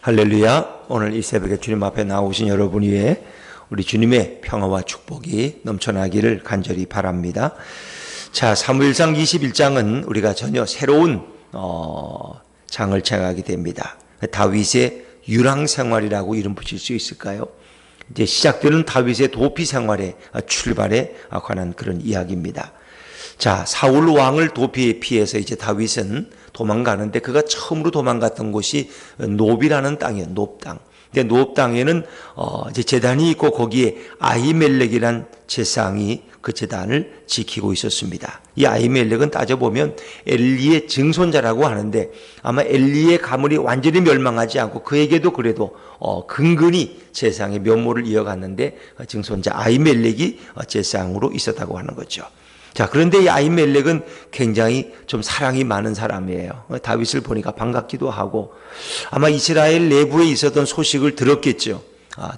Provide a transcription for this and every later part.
할렐루야. 오늘 이 새벽에 주님 앞에 나오신 여러분 위에 우리 주님의 평화와 축복이 넘쳐나기를 간절히 바랍니다. 자, 사무엘상 21장은 우리가 전혀 새로운 장을 청하게 됩니다. 다윗의 유랑 생활이라고 이름 붙일 수 있을까요? 이제 시작되는 다윗의 도피 생활의 출발에 관한 그런 이야기입니다. 자, 사울 왕을 도피에 피해서 이제 다윗은 도망가는데 그가 처음으로 도망갔던 곳이 놉이라는 땅이에요. 놉 땅. 근데 놉 땅에는 이제 제단이 있고 거기에 아히멜렉이란 제사장이 그 제단을 지키고 있었습니다. 이 아히멜렉은 따져보면 엘리의 증손자라고 하는데 아마 엘리의 가문이 완전히 멸망하지 않고 그에게도 그래도 근근히 제사장의 면모를 이어갔는데 증손자 아히멜렉이 제사장으로 있었다고 하는 거죠. 자, 그런데 이 아히멜렉은 굉장히 좀 사랑이 많은 사람이에요. 다윗을 보니까 반갑기도 하고 아마 이스라엘 내부에 있었던 소식을 들었겠죠.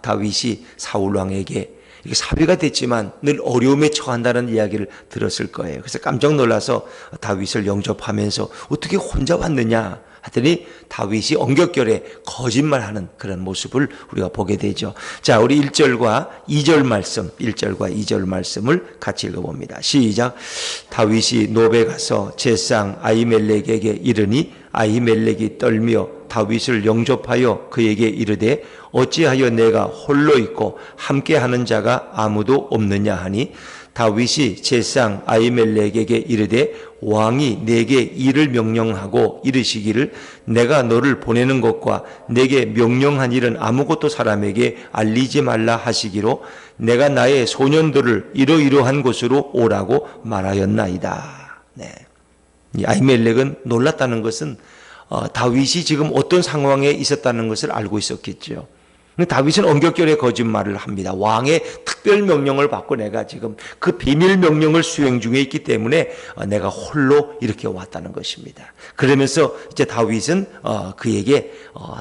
다윗이 사울 왕에게 이게 사위가 됐지만 늘 어려움에 처한다는 이야기를 들었을 거예요. 그래서 깜짝 놀라서 다윗을 영접하면서 어떻게 혼자 왔느냐 하더니 다윗이 엄격결에 거짓말하는 그런 모습을 우리가 보게 되죠. 자, 우리 1절과 2절 말씀을 같이 읽어봅니다. 시작. 다윗이 놉에 가서 제사장 아히멜렉에게 이르니 아히멜렉이 떨며 다윗을 영접하여 그에게 이르되 어찌하여 내가 홀로 있고 함께하는 자가 아무도 없느냐 하니 다윗이 제사장 아히멜렉에게 이르되 왕이 내게 일을 명령하고 이르시기를 내가 너를 보내는 것과 내게 명령한 일은 아무것도 사람에게 알리지 말라 하시기로 내가 나의 소년들을 이러이러한 곳으로 오라고 말하였나이다. 네. 이 아히멜렉은 놀랐다는 것은 다윗이 지금 어떤 상황에 있었다는 것을 알고 있었겠죠. 다윗은 엄격결에 거짓말을 합니다. 왕의 특별 명령을 받고 내가 지금 그 비밀 명령을 수행 중에 있기 때문에 내가 홀로 이렇게 왔다는 것입니다. 그러면서 이제 다윗은 그에게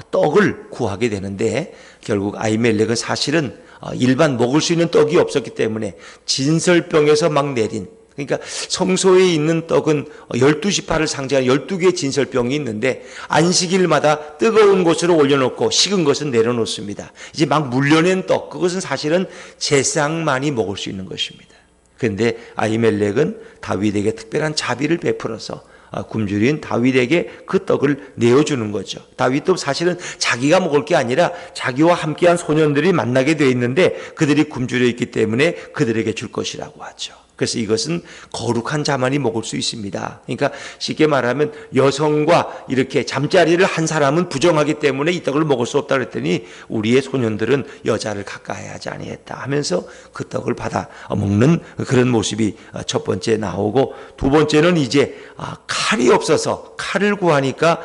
떡을 구하게 되는데 결국 아히멜렉은 사실은 일반 먹을 수 있는 떡이 없었기 때문에 진설병에서 막 내린, 그러니까 성소에 있는 떡은 12지파를 상징하는 12개의 진설병이 있는데 안식일마다 뜨거운 곳으로 올려놓고 식은 것은 내려놓습니다. 이제 막 물려낸 떡, 그것은 사실은 제사장만이 먹을 수 있는 것입니다. 그런데 아히멜렉은 다윗에게 특별한 자비를 베풀어서 굶주린 다윗에게 그 떡을 내어주는 거죠. 다윗도 사실은 자기가 먹을 게 아니라 자기와 함께한 소년들이 만나게 되어 있는데 그들이 굶주려 있기 때문에 그들에게 줄 것이라고 하죠. 그래서 이것은 거룩한 자만이 먹을 수 있습니다. 그러니까 쉽게 말하면 여성과 이렇게 잠자리를 한 사람은 부정하기 때문에 이 떡을 먹을 수 없다 그랬더니 우리의 소년들은 여자를 가까이하지 아니했다 하면서 그 떡을 받아 먹는 그런 모습이 첫 번째 나오고, 두 번째는 이제 칼이 없어서 칼을 구하니까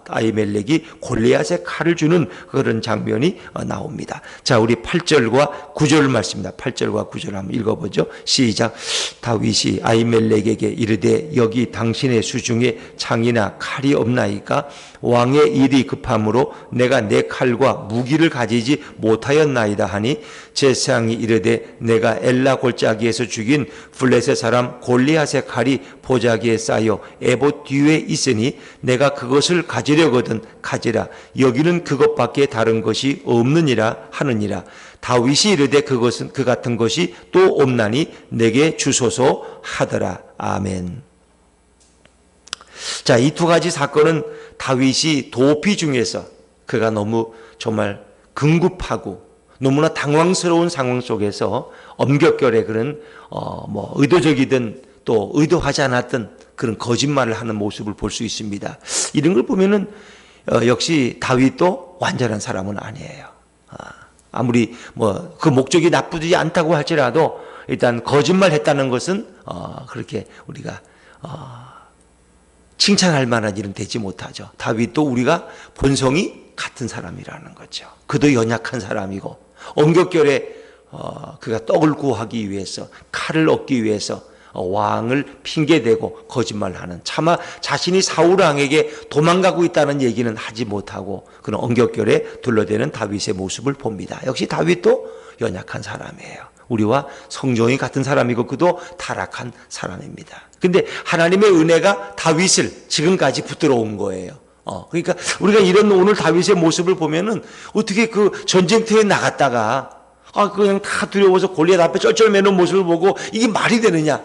아히멜렉이 골리앗의 칼을 주는 그런 장면이 나옵니다. 자, 우리 8절과 9절 말씀입니다. 8절과 9절 한번 읽어보죠. 시작. 다윗이 아히멜렉에게 이르되 여기 당신의 수중에 창이나 칼이 없나이까? 왕의 일이 급함으로 내가 내 칼과 무기를 가지지 못하였나이다 하니 제사장이 이르되 내가 엘라 골짜기에서 죽인 블레셋 사람 골리앗의 칼이 보자기에 쌓여 에봇 뒤에 있으니 내가 그것을 가지려거든 가지라. 여기는 그것밖에 다른 것이 없느니라 하느니라. 다윗이 이르되 그것은 그 같은 것이 또 없나니 내게 주소서 하더라. 아멘. 자, 이 두 가지 사건은 다윗이 도피 중에서 그가 너무 정말 긴급하고 너무나 당황스러운 상황 속에서 엄격결에 그런 의도적이든 또 의도하지 않았던 그런 거짓말을 하는 모습을 볼 수 있습니다. 이런 걸 보면은 역시 다윗도 완전한 사람은 아니에요. 아무리 그 목적이 나쁘지 않다고 할지라도 일단 거짓말했다는 것은 그렇게 우리가 칭찬할 만한 일은 되지 못하죠. 다윗도 우리가 본성이 같은 사람이라는 거죠. 그도 연약한 사람이고 엄격결에 그가 떡을 구하기 위해서 칼을 얻기 위해서 왕을 핑계대고 거짓말하는, 차마 자신이 사울 왕에게 도망가고 있다는 얘기는 하지 못하고 그런 엄격결에 둘러대는 다윗의 모습을 봅니다. 역시 다윗도 연약한 사람이에요. 우리와 성정이 같은 사람이고 그도 타락한 사람입니다. 근데 하나님의 은혜가 다윗을 지금까지 붙들어 온 거예요. 그러니까 우리가 이런 오늘 다윗의 모습을 보면은 어떻게 그 전쟁터에 나갔다가 그냥 다 두려워서 골리앗 앞에 쩔쩔매는 모습을 보고 이게 말이 되느냐?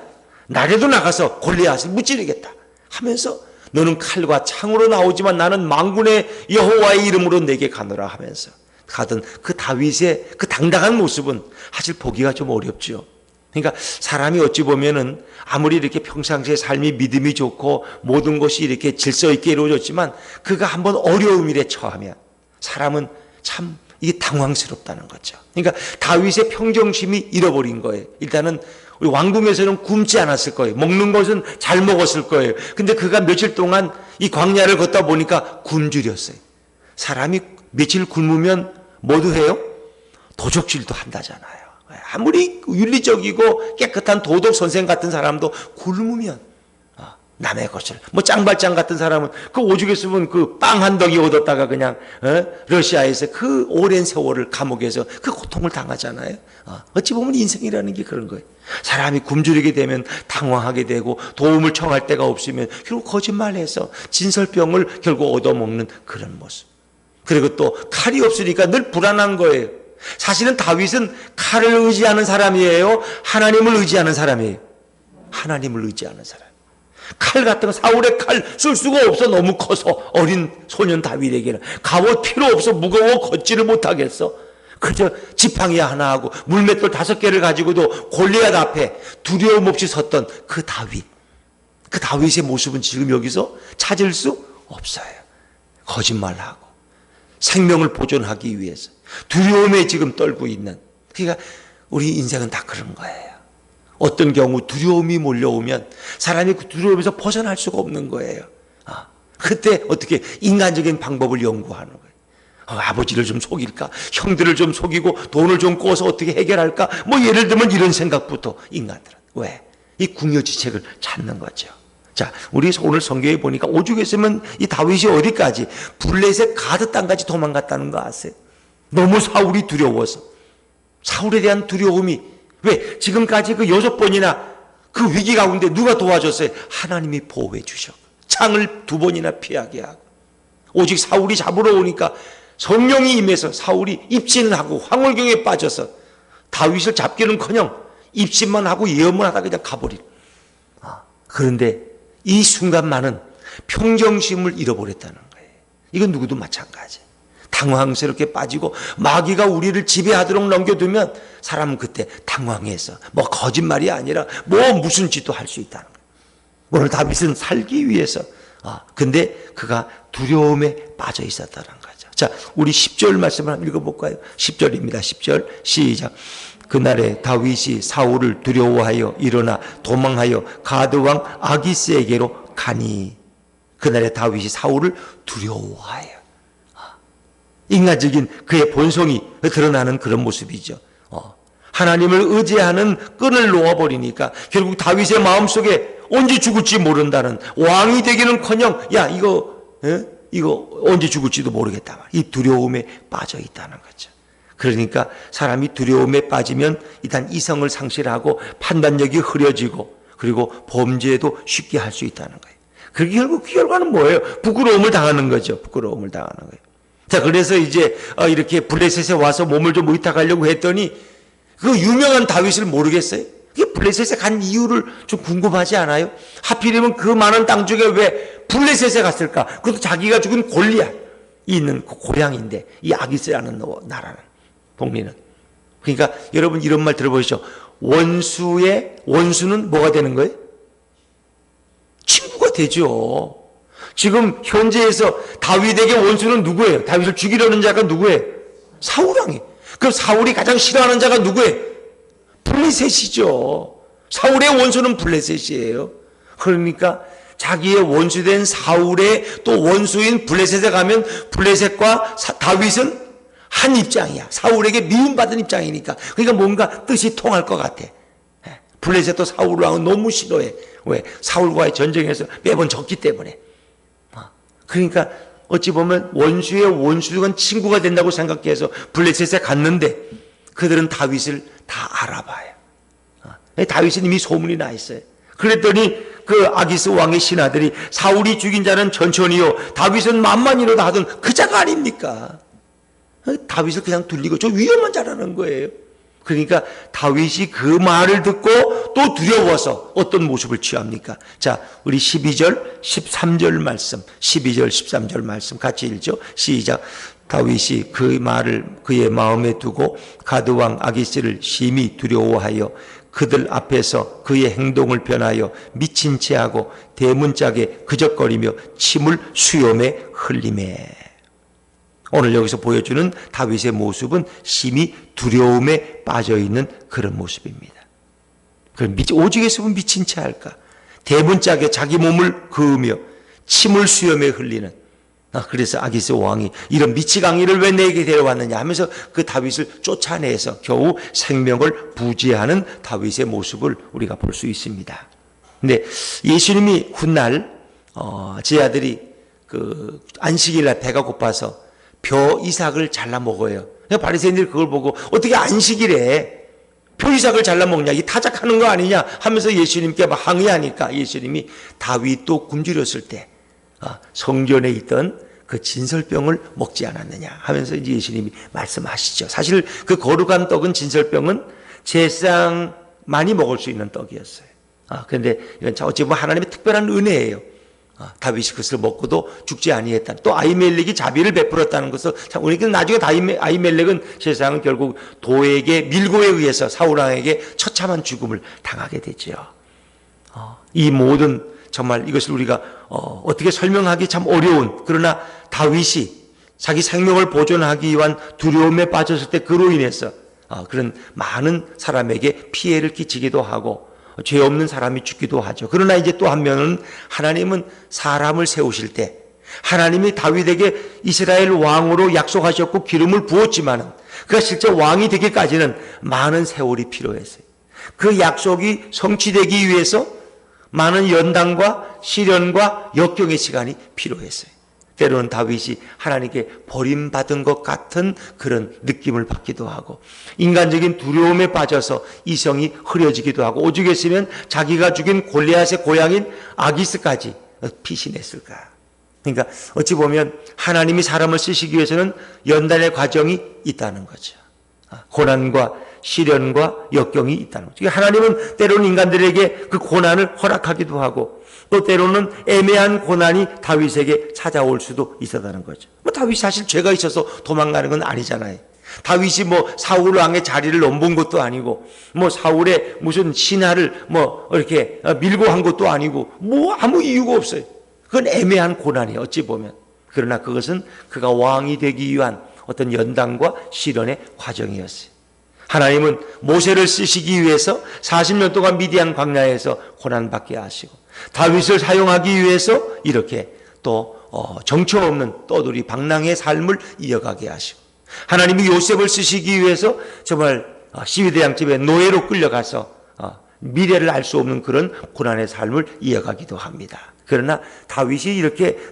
나라도 나가서 골리앗을 무찌르겠다 하면서 너는 칼과 창으로 나오지만 나는 만군의 여호와의 이름으로 내게 가노라 하면서 가던 그 다윗의 그 당당한 모습은 사실 보기가 좀 어렵죠. 그러니까 사람이 어찌 보면은 아무리 이렇게 평상시에 삶이 믿음이 좋고 모든 것이 이렇게 질서 있게 이루어졌지만 그가 한번 어려움 일에 처하면 사람은 참 이게 당황스럽다는 거죠. 그러니까 다윗의 평정심이 잃어버린 거예요. 일단은 우리 왕궁에서는 굶지 않았을 거예요. 먹는 것은 잘 먹었을 거예요. 근데 그가 며칠 동안 이 광야를 걷다 보니까 굶주렸어요. 사람이 며칠 굶으면 뭐도 해요? 도적질도 한다잖아요. 아무리 윤리적이고 깨끗한 도덕 선생 같은 사람도 굶으면 남의 것을 짱발장 같은 사람은 그 오죽 했으면 그 빵 한 덩이 얻었다가 그냥 러시아에서 그 오랜 세월을 감옥에서 그 고통을 당하잖아요. 어찌 보면 인생이라는 게 그런 거예요. 사람이 굶주리게 되면 당황하게 되고 도움을 청할 데가 없으면 결국 거짓말해서 진설병을 결국 얻어먹는 그런 모습. 그리고 또 칼이 없으니까 늘 불안한 거예요. 사실은 다윗은 칼을 의지하는 사람이에요? 하나님을 의지하는 사람이에요? 하나님을 의지하는 사람. 칼 같은 거 사울의 칼 쓸 수가 없어. 너무 커서 어린 소년 다윗에게는 갑옷 필요 없어. 무거워 걷지를 못하겠어. 그저 지팡이 하나 하고 물맷돌 5개를 가지고도 골리앗 앞에 두려움 없이 섰던 그 다윗. 그 다윗의 모습은 지금 여기서 찾을 수 없어요. 거짓말하고 생명을 보존하기 위해서 두려움에 지금 떨고 있는. 그러니까 우리 인생은 다 그런 거예요. 어떤 경우 두려움이 몰려오면 사람이 그 두려움에서 벗어날 수가 없는 거예요. 그때 어떻게 인간적인 방법을 연구하는 거예요. 아버지를 좀 속일까? 형들을 좀 속이고 돈을 좀 꿔서 어떻게 해결할까? 예를 들면 이런 생각부터 인간들은. 왜? 이 궁여지책을 찾는 거죠. 자, 우리 오늘 성경에 보니까 오죽했으면 이 다윗이 어디까지 블레셋 가드 땅까지 도망갔다는 거 아세요? 너무 사울이 두려워서. 사울에 대한 두려움이 왜? 지금까지 그 6번이나 그 위기 가운데 누가 도와줬어요? 하나님이 보호해 주셨고 창을 2번이나 피하게 하고 오직 사울이 잡으러 오니까 성령이 임해서 사울이 입진을 하고 황홀경에 빠져서 다윗을 잡기는커녕 입진만 하고 예언만 하다 그냥 가버린. 그런데 이 순간만은 평정심을 잃어버렸다는 거예요. 이건 누구도 마찬가지. 당황스럽게 빠지고 마귀가 우리를 지배하도록 넘겨두면 사람은 그때 당황해서 거짓말이 아니라 무슨 짓도 할 수 있다는 거예요. 오늘 다윗은 살기 위해서 근데 그가 두려움에 빠져 있었다는 거죠. 자, 우리 10절 말씀을 한번 읽어볼까요? 10절입니다. 10절 시작. 그날에 다윗이 사울을 두려워하여 일어나 도망하여 가드왕 아기스에게로 가니. 그날에 다윗이 사울을 두려워하여. 인간적인 그의 본성이 드러나는 그런 모습이죠. 하나님을 의지하는 끈을 놓아버리니까 결국 다윗의 마음속에 언제 죽을지 모른다는, 왕이 되기는커녕 이거 언제 죽을지도 모르겠다. 이 두려움에 빠져 있다는 거죠. 그러니까 사람이 두려움에 빠지면 일단 이성을 상실하고 판단력이 흐려지고 그리고 범죄도 쉽게 할 수 있다는 거예요. 그 결과는 뭐예요? 부끄러움을 당하는 거죠. 부끄러움을 당하는 거예요. 자, 그래서 이제 이렇게 블레셋에 와서 몸을 좀 의탁하려고 했더니 그 유명한 다윗을 모르겠어요? 그 블레셋에 간 이유를 좀 궁금하지 않아요? 하필이면 그 많은 땅 중에 왜 블레셋에 갔을까? 그것도 자기가 죽은 골리앗이 있는 그 고향인데, 이 아기스라는 나라는 동리는. 그러니까 여러분 이런 말 들어보시죠. 원수는 뭐가 되는 거예요? 친구가 되죠. 지금 현재에서 다윗에게 원수는 누구예요? 다윗을 죽이려는 자가 누구예요? 사울왕이. 그럼 사울이 가장 싫어하는 자가 누구예요? 블레셋이죠. 사울의 원수는 블레셋이에요. 그러니까 자기의 원수된 사울의 또 원수인 블레셋에 가면 블레셋과 다윗은 한 입장이야. 사울에게 미움받은 입장이니까. 그러니까 뭔가 뜻이 통할 것 같아. 블레셋도 사울 왕은 너무 싫어해. 왜? 사울과의 전쟁에서 매번 졌기 때문에. 그러니까 어찌 보면 원수의 원수건 친구가 된다고 생각해서 블레셋에 갔는데 그들은 다윗을 다 알아봐요. 다윗은 이미 소문이 나 있어요. 그랬더니 그 아기스 왕의 신하들이 사울이 죽인 자는 천천히요 다윗은 만만이로다 하던 그 자가 아닙니까? 다윗을 그냥 둘리고 저 위험한 자라는 거예요. 그러니까 다윗이 그 말을 듣고 또 두려워서 어떤 모습을 취합니까? 자, 우리 12절 13절 말씀, 12절 13절 말씀 같이 읽죠. 시작. 다윗이 그 말을 그의 마음에 두고 가드 왕 아기스를 심히 두려워하여 그들 앞에서 그의 행동을 변하여 미친 체하고 대문짝에 그적거리며 침을 수염에 흘리매. 오늘 여기서 보여주는 다윗의 모습은 심히 두려움에 빠져있는 그런 모습입니다. 그럼 오직에서는 미친 채 할까? 대문짝에 자기 몸을 그으며 침을 수염에 흘리는. 그래서 아기스 왕이 이런 미치광이를 왜 내게 데려왔느냐 하면서 그 다윗을 쫓아내서 겨우 생명을 부지하는 다윗의 모습을 우리가 볼 수 있습니다. 근데 예수님이 훗날 제 아들이 그 안식일날 배가 고파서 벼 이삭을 잘라 먹어요. 바리새인들이 그걸 보고 어떻게 안식일에 벼 이삭을 잘라 먹냐, 이 타작하는 거 아니냐 하면서 예수님께 막 항의하니까 예수님이 다윗도 굶주렸을 때 성전에 있던 그 진설병을 먹지 않았느냐 하면서 이제 예수님이 말씀하시죠. 사실 그 거룩한 떡은 진설병은 제사장만이 먹을 수 있는 떡이었어요. 그런데 이건 어찌 보면 하나님의 특별한 은혜예요. 다윗이 그것을 먹고도 죽지 아니했다. 또 아히멜렉이 자비를 베풀었다는 것을 참 우리가 나중에 아히멜렉은 세상은 결국 도에게 밀고에 의해서 사울왕에게 처참한 죽음을 당하게 되죠. 이 모든 정말 이것을 우리가 어떻게 설명하기 참 어려운, 그러나 다윗이 자기 생명을 보존하기 위한 두려움에 빠졌을 때 그로 인해서 그런 많은 사람에게 피해를 끼치기도 하고 죄 없는 사람이 죽기도 하죠. 그러나 이제 또 한 면은 하나님은 사람을 세우실 때 하나님이 다윗에게 이스라엘 왕으로 약속하셨고 기름을 부었지만은 그가 실제 왕이 되기까지는 많은 세월이 필요했어요. 그 약속이 성취되기 위해서 많은 연단과 시련과 역경의 시간이 필요했어요. 때로는 다윗이 하나님께 버림받은 것 같은 그런 느낌을 받기도 하고 인간적인 두려움에 빠져서 이성이 흐려지기도 하고 오죽했으면 자기가 죽인 골리앗의 고향인 아기스까지 피신했을까. 그러니까 어찌 보면 하나님이 사람을 쓰시기 위해서는 연단의 과정이 있다는 거죠. 고난과 시련과 역경이 있다는 거죠. 하나님은 때로는 인간들에게 그 고난을 허락하기도 하고 또 때로는 애매한 고난이 다윗에게 찾아올 수도 있었다는 거죠. 다윗이 사실 죄가 있어서 도망가는 건 아니잖아요. 다윗이 사울 왕의 자리를 넘본 것도 아니고 사울의 무슨 신하를 이렇게 밀고 한 것도 아니고 아무 이유가 없어요. 그건 애매한 고난이에요. 어찌 보면. 그러나 그것은 그가 왕이 되기 위한 어떤 연단과 시련의 과정이었어요. 하나님은 모세를 쓰시기 위해서 40년 동안 미디안 광야에서 고난받게 하시고 다윗을 사용하기 위해서 이렇게 또 정처 없는 떠돌이 방랑의 삶을 이어가게 하시고 하나님이 요셉을 쓰시기 위해서 정말 시위대양집에 노예로 끌려가서 미래를 알 수 없는 그런 고난의 삶을 이어가기도 합니다. 그러나 다윗이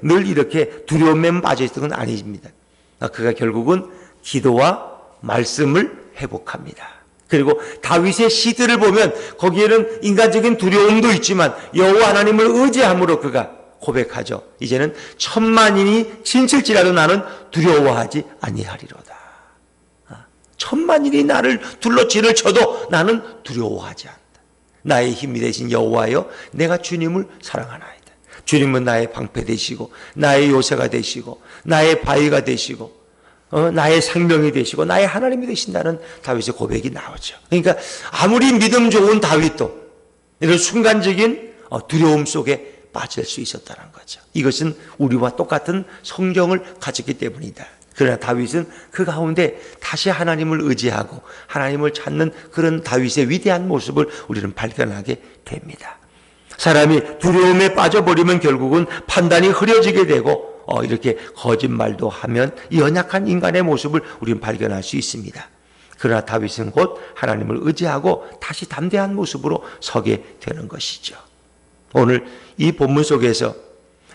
늘 이렇게 두려움에 빠져있던 건 아닙니다. 그가 결국은 기도와 말씀을 회복합니다. 그리고 다윗의 시들을 보면 거기에는 인간적인 두려움도 있지만 여호와 하나님을 의지함으로 그가 고백하죠. 이제는 천만인이 친칠지라도 나는 두려워하지 아니하리로다. 천만인이 나를 둘러 진을 쳐도 나는 두려워하지 않는다. 나의 힘이 되신 여호와여, 내가 주님을 사랑하나이다. 주님은 나의 방패 되시고 나의 요새가 되시고 나의 바위가 되시고 나의 생명이 되시고 나의 하나님이 되신다는 다윗의 고백이 나오죠. 그러니까 아무리 믿음 좋은 다윗도 이런 순간적인 두려움 속에 빠질 수 있었다는 거죠. 이것은 우리와 똑같은 성경을 가졌기 때문이다. 그러나 다윗은 그 가운데 다시 하나님을 의지하고 하나님을 찾는 그런 다윗의 위대한 모습을 우리는 발견하게 됩니다. 사람이 두려움에 빠져버리면 결국은 판단이 흐려지게 되고 이렇게 거짓말도 하면 연약한 인간의 모습을 우리는 발견할 수 있습니다. 그러나 다윗은 곧 하나님을 의지하고 다시 담대한 모습으로 서게 되는 것이죠. 오늘 이 본문 속에서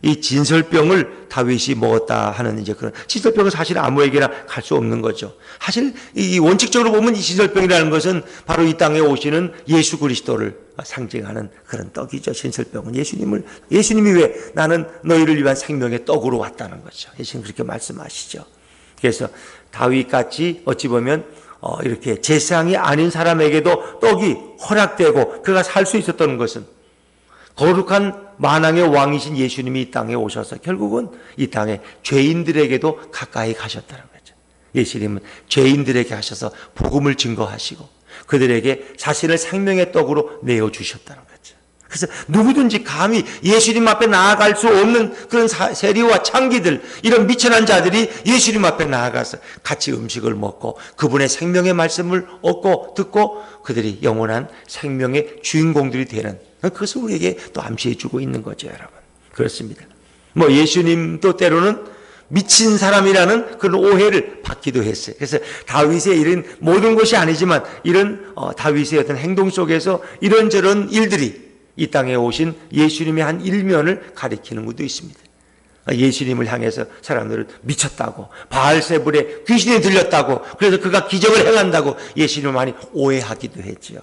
이 진설병을 다윗이 먹었다 하는 이제 그런 진설병은 사실 아무에게나 갈 수 없는 거죠. 사실 이 원칙적으로 보면 이 진설병이라는 것은 바로 이 땅에 오시는 예수 그리스도를 상징하는 그런 떡이죠. 진설병은 예수님이 왜 나는 너희를 위한 생명의 떡으로 왔다는 거죠. 예수님 그렇게 말씀하시죠. 그래서 다윗같이 어찌 보면 이렇게 제사장이 아닌 사람에게도 떡이 허락되고 그가 살 수 있었던 것은 거룩한 만왕의 왕이신 예수님이 이 땅에 오셔서 결국은 이 땅에 죄인들에게도 가까이 가셨다는 거죠. 예수님은 죄인들에게 하셔서 복음을 증거하시고 그들에게 자신을 생명의 떡으로 내어주셨다는 거죠. 그래서 누구든지 감히 예수님 앞에 나아갈 수 없는 그런 세리와 창기들, 이런 미천한 자들이 예수님 앞에 나아가서 같이 음식을 먹고 그분의 생명의 말씀을 얻고 듣고 그들이 영원한 생명의 주인공들이 되는, 그것을 우리에게 또 암시해 주고 있는 거죠, 여러분. 그렇습니다. 예수님도 때로는 미친 사람이라는 그런 오해를 받기도 했어요. 그래서 다윗의 이런 모든 것이 아니지만 이런 다윗의 어떤 행동 속에서 이런저런 일들이 이 땅에 오신 예수님의 한 일면을 가리키는 것도 있습니다. 예수님을 향해서 사람들은 미쳤다고, 바알세불에 귀신이 들렸다고, 그래서 그가 기적을 행한다고 예수님을 많이 오해하기도 했죠.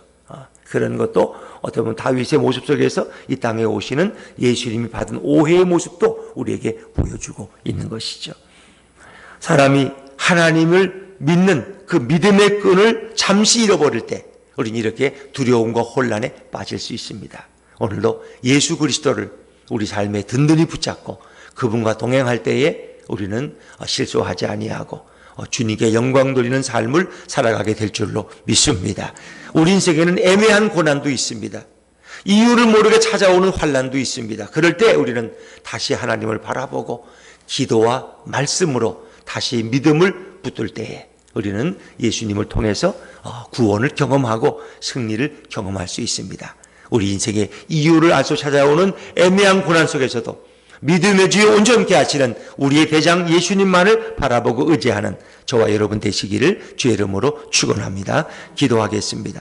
그런 것도 어떻게 보면 다윗의 모습 속에서 이 땅에 오시는 예수님이 받은 오해의 모습도 우리에게 보여주고 있는 것이죠. 사람이 하나님을 믿는 그 믿음의 끈을 잠시 잃어버릴 때 우리는 이렇게 두려움과 혼란에 빠질 수 있습니다. 오늘도 예수 그리스도를 우리 삶에 든든히 붙잡고 그분과 동행할 때에 우리는 실수하지 아니하고 주님께 영광 돌리는 삶을 살아가게 될 줄로 믿습니다. 우리 인생에는 애매한 고난도 있습니다. 이유를 모르게 찾아오는 환난도 있습니다. 그럴 때 우리는 다시 하나님을 바라보고 기도와 말씀으로 다시 믿음을 붙들 때에 우리는 예수님을 통해서 구원을 경험하고 승리를 경험할 수 있습니다. 우리 인생의 이유를 알 수 찾아오는 애매한 고난 속에서도 믿음의 주에 온전케 하시는 우리의 대장 예수님만을 바라보고 의지하는 저와 여러분 되시기를 주의 이름으로 축원합니다. 기도하겠습니다.